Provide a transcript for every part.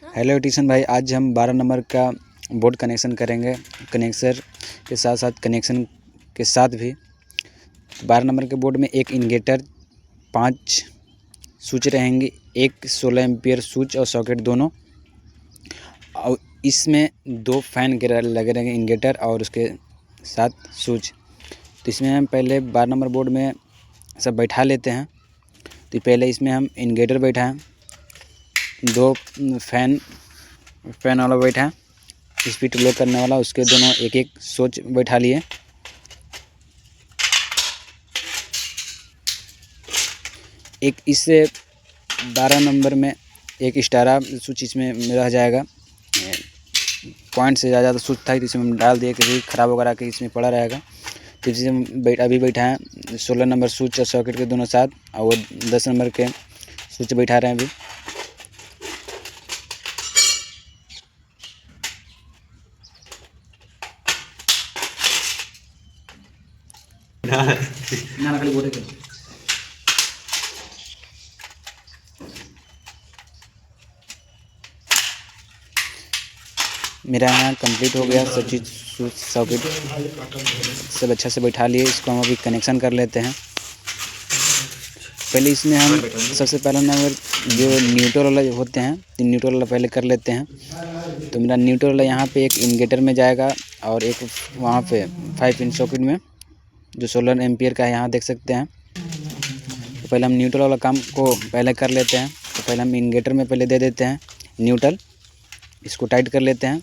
Hello टीशन भाई, आज हम 12 नंबर का बोर्ड कनेक्शन करेंगे। कनेक्शन के साथ साथ भी 12 नंबर के बोर्ड में एक इंडिकेटर, 5 स्विच रहेंगे, एक 16 एम्पियर स्विच और सॉकेट दोनों, और इसमें 2 फैन के लगे रहेंगे, इंडिकेटर और उसके साथ स्विच। तो इसमें हम पहले 12 नंबर बोर्ड में सब बैठा लेते हैं। तो पहले इसमें हम इंडिकेटर बैठाएं, 2 फैन वाला बैठा है, स्पीड लो करने वाला, उसके दोनों एक एक स्विच बैठा लिए। एक इससे 12 नंबर में एक स्टारा स्विच इसमें रह जाएगा, पॉइंट से ज़्यादा स्विच था, इसमें हम डाल दिए, कभी ख़राब वगैरह के इसमें पड़ा रहेगा। तो इसी हम अभी बैठा है 16 नंबर स्विच और सॉकेट के दोनों साथ, और वो 10 नंबर के स्विच बैठा रहे हैं अभी। मेरा यहाँ कंप्लीट हो गया, सब चीज़ सॉकेट सब अच्छा से बैठा लिए। इसको हम अभी कनेक्शन कर लेते हैं। पहले इसमें हम सबसे पहला नंबर जो न्यूट्रल वाला होते हैं, तो न्यूट्रल वाला पहले कर लेते हैं। तो मेरा न्यूट्रल वाला यहाँ पे एक इंडिकेटर में जाएगा और एक वहाँ पे 5 पिन सॉकेट में जो 16 एम्पियर का है, यहाँ देख सकते हैं। तो पहले हम न्यूट्रल वाला काम को पहले कर लेते हैं। तो पहले हम इंडिकेटर में पहले दे देते हैं न्यूट्रल, इसको टाइट कर लेते हैं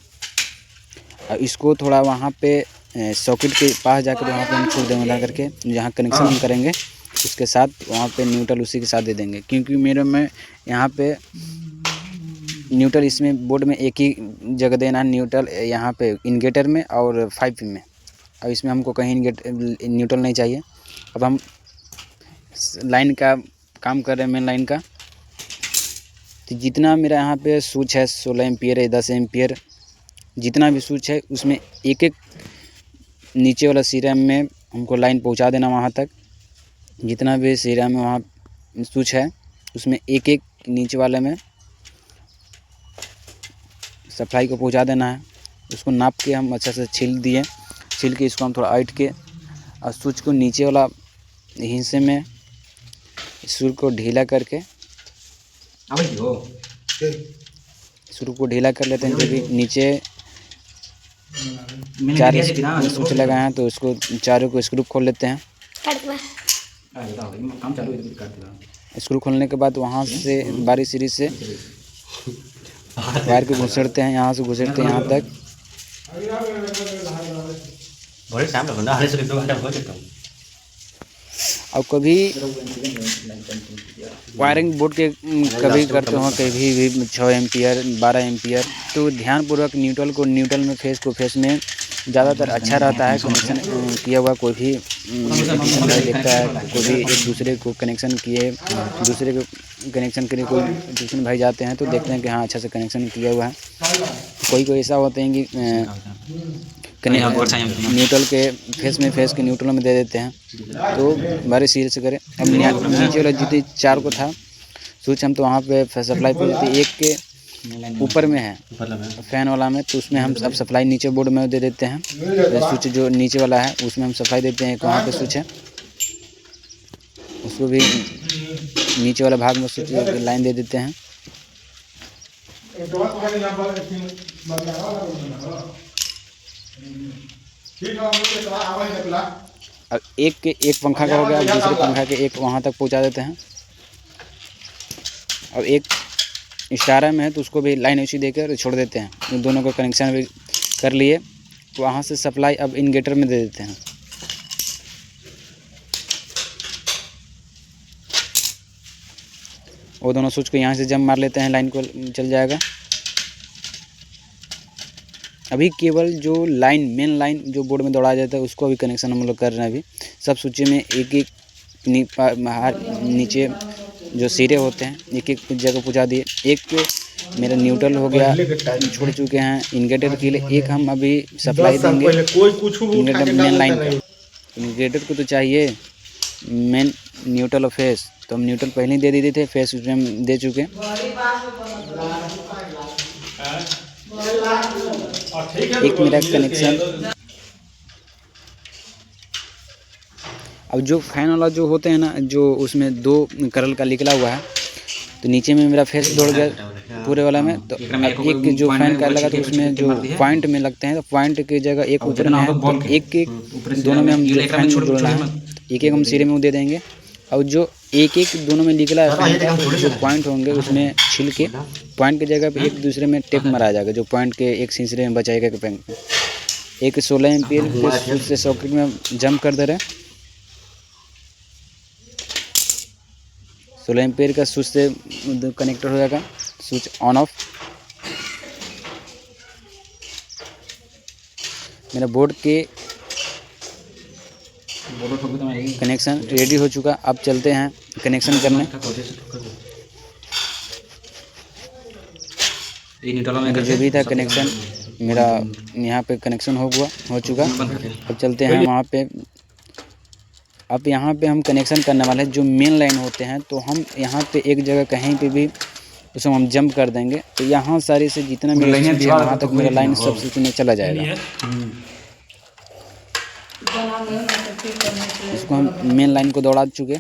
और इसको थोड़ा वहाँ पे सॉकेट के पास जाकर वहाँ पे हम छोड़ देंगे, ला करके जहाँ कनेक्शन हम करेंगे उसके साथ वहाँ पे न्यूट्रल उसी के साथ दे देंगे। क्योंकि मेरे में यहाँ पे न्यूट्रल इसमें बोर्ड में एक ही जगह देना है, न्यूट्रल यहाँ पे इंडिकेटर में और 5 पिन में, और इसमें हमको कहीं न्यूट्रल नहीं चाहिए। अब हम लाइन का काम कर रहे हैं, मेन लाइन का। तो जितना मेरा यहाँ पे स्विच है, 16 एम्पियर है, 10 एम्पियर, जितना भी स्विच है उसमें एक एक नीचे वाला सीरियम में हमको लाइन पहुँचा देना वहाँ तक। जितना भी सीरियम में वहाँ स्विच है उसमें एक एक नीचे वाले में सप्लाई को पहुँचा देना है। उसको नाप के हम अच्छा से छील के इसको हम थोड़ा ऐंठ के और स्विच को नीचे वाला हिस्से में स्क्रू को ढीला करके स्क्रू को ढीला कर लेते हैं। जब भी नीचे 4 स्विच लगाए हैं तो उसको चारों को स्क्रू खोल लेते हैं। स्क्रू खोलने के बाद वहाँ से बारी सीरीज से वायर को घुसेड़ते हैं, यहाँ से घुसेड़ते हैं यहाँ तक। और कभी वायरिंग बोर्ड के कभी करते हो, कभी भी 6 एम्पियर 12 एम्पियर, तो ध्यानपूर्वक न्यूट्रल में फेस में ज़्यादातर अच्छा रहता है कनेक्शन किया हुआ। कोई भी टेक्नीशियन भाई देखता है, कोई भी एक दूसरे को कनेक्शन किए, दूसरे को कनेक्शन के लिए कोई टेक्नीशियन भाई जाते हैं तो देखते हैं कि हाँ अच्छा से कनेक्शन किया हुआ है। कोई ऐसा होते हैं कि न्यूट्रल के फेस के न्यूट्रल में दे देते हैं, तो बारी सीरीज से करें। अब नीचे वाला जितने 4 को था स्विच, हम तो वहाँ पे सप्लाई पे देते, एक के ऊपर में है फैन वाला में, तो उसमें हम अब सप्लाई नीचे बोर्ड में दे देते हैं। स्विच जो नीचे वाला है उसमें हम सप्लाई देते हैं, एक वहाँ पे स्विच है उसको भी नीचे वाला भाग में स्विच लाइन दे देते हैं। अब एक पंखा का हो गया, दूसरे पंखा के एक वहाँ तक पहुँचा देते हैं। अब एक स्टारा में है तो उसको भी लाइन ऐसी देकर छोड़ देते हैं। दोनों को कनेक्शन भी कर लिए, तो वहाँ से सप्लाई अब इंडिकेटर में दे देते हैं। वो दोनों स्विच को यहाँ से जंप मार लेते हैं, लाइन को चल जाएगा। अभी केवल जो मेन लाइन जो बोर्ड में दौड़ाया जाता है उसको अभी कनेक्शन हम लोग कर रहे हैं। अभी सब स्विच में एक एक नीचे जो सिरे होते हैं एक एक जगह पहुँचा दिए। एक मेरा न्यूट्रल हो गया, छोड़ चुके हैं इंडिकेटर के लिए। एक हम अभी सप्लाई देंगे इंडिकेटर मेन लाइन का। इंडिकेटर को तो चाहिए मेन न्यूट्रल और फेस, तो हम न्यूट्रल पहले ही दे देते थे, फेस उसमें हम दे चुके। एक मेरा कनेक्शन। अब जो फैन वाला जो होते हैं ना, जो उसमें 2 करल का निकला हुआ है, तो नीचे में मेरा फेस दौड़ गया पूरे वाला में। तो एक जो फैन का लगा तो उसमें जो पॉइंट में लगते हैं, तो पॉइंट की जगह एक ऊपर में है, तो एक दोनों में हम जो फैन में जोड़ना है, एक हम सिरे में दे देंगे। और जो एक दोनों में निकला है फैन का, तो जो पॉइंट होंगे उसमें छिल के पॉइंट की जगह पे एक दूसरे में टेप मरा जाएगा, जो पॉइंट के एक सिरे में बचाएगा। एक 16 एम्पीयर के स्विच से सॉकेट में जंप कर दे रहे हैं। 16 एम्पीयर का स्विच से कनेक्टर हो जाएगा, स्विच ऑन ऑफ। मेरा बोर्ड के कनेक्शन रेडी हो चुका। अब चलते हैं कनेक्शन करने। मेरा जो भी था कनेक्शन, मेरा यहाँ पे कनेक्शन हो चुका। अब चलते हैं वहाँ पे। अब यहाँ पे हम कनेक्शन करने वाले हैं जो मेन लाइन होते हैं, तो हम यहाँ पे एक जगह कहीं पे भी उसमें हम जंप कर देंगे, तो यहाँ सारी से जितना मेरा स्विच है वहाँ तक मेरा लाइन सब स्विच में चला जाएगा। इसको हम मेन लाइन को दौड़ा चुके।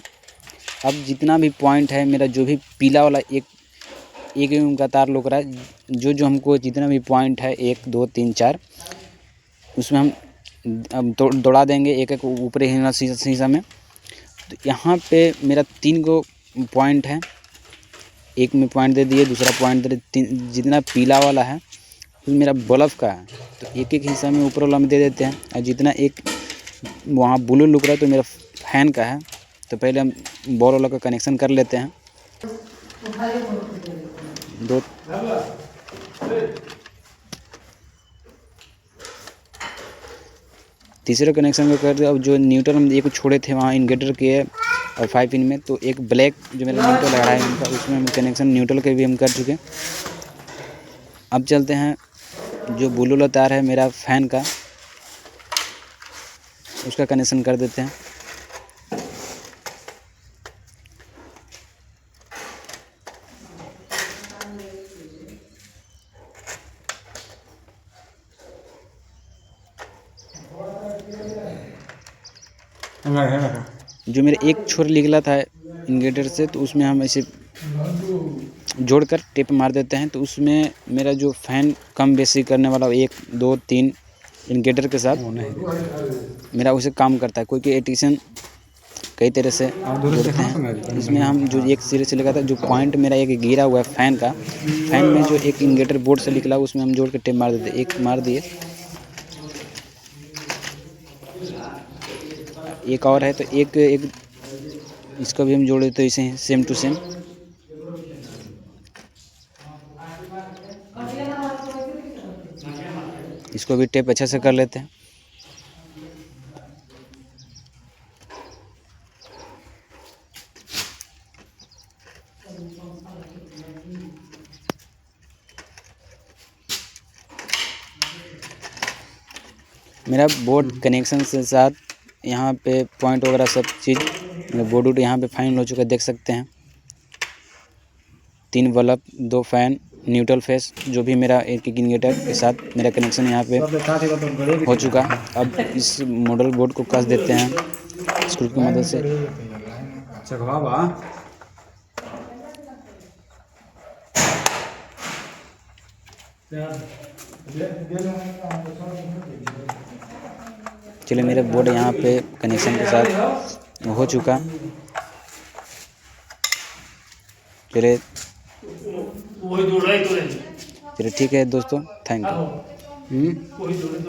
अब जितना भी पॉइंट है मेरा, जो भी पीला वाला एक उनका तार लुक रहा है, जो हमको जितना भी पॉइंट है 1 2 3 4, उसमें हम दौड़ा देंगे एक ऊपरी शीशा में। तो यहाँ पे मेरा 3 गो पॉइंट है, एक में पॉइंट दे दिए, दूसरा पॉइंट दे दिए। जितना पीला वाला है तो मेरा बल्ब का है, तो एक हिस्सा में ऊपर वाला में दे देते हैं। और जितना एक वहाँ ब्लू लुक रहा है तो मेरा फैन का है। तो पहले हम बॉल वाला का कनेक्शन कर लेते हैं। तीसरे कनेक्शन को कर दिया। अब जो न्यूट्रल हम एक छोड़े थे वहाँ इन्वर्टर के और 5 पिन में, तो एक ब्लैक जो मेरा न्यूट्रल लगा है उनका, उसमें हम कनेक्शन न्यूट्रल के भी हम कर चुके। अब चलते हैं जो ब्लू वाला तार है मेरा फैन का, उसका कनेक्शन कर देते हैं। जो मेरा एक छोर निकला था इन्वर्टर से, तो उसमें हम ऐसे जोड़कर टेप मार देते हैं। तो उसमें मेरा जो फैन कम बेसी करने वाला 1 2 3 इन्वर्टर के साथ मेरा उसे काम करता है। कोई एडिशन कई तरह से जोड़ते हैं। इसमें हम जो एक सिरे से लगा था, जो पॉइंट मेरा एक गिरा हुआ है फैन का, फैन में जो एक इन्वर्टर बोर्ड से निकला उसमें हम जोड़ के टेप मार देते। एक मार दिए, एक और है, तो एक इसको भी हम जोड़ देते इसे सेम टू सेम। इसको भी टेप अच्छा से कर लेते हैं। मेरा बोर्ड कनेक्शन के साथ यहाँ पे पॉइंट वगैरह सब चीज़ मेरा बोर्ड यहाँ पे फाइनल हो चुका, देख सकते हैं। 3 बल्ब, 2 फैन, न्यूट्रल फेस, जो भी मेरा एक इन्वर्टर के साथ मेरा कनेक्शन यहाँ पे हो चुका। अब इस मॉडल बोर्ड को कस देते हैं स्क्रू की मदद से। चलिए, मेरे बोर्ड यहाँ पे कनेक्शन के साथ हो चुका। चलिए ठीक है दोस्तों, थैंक यू।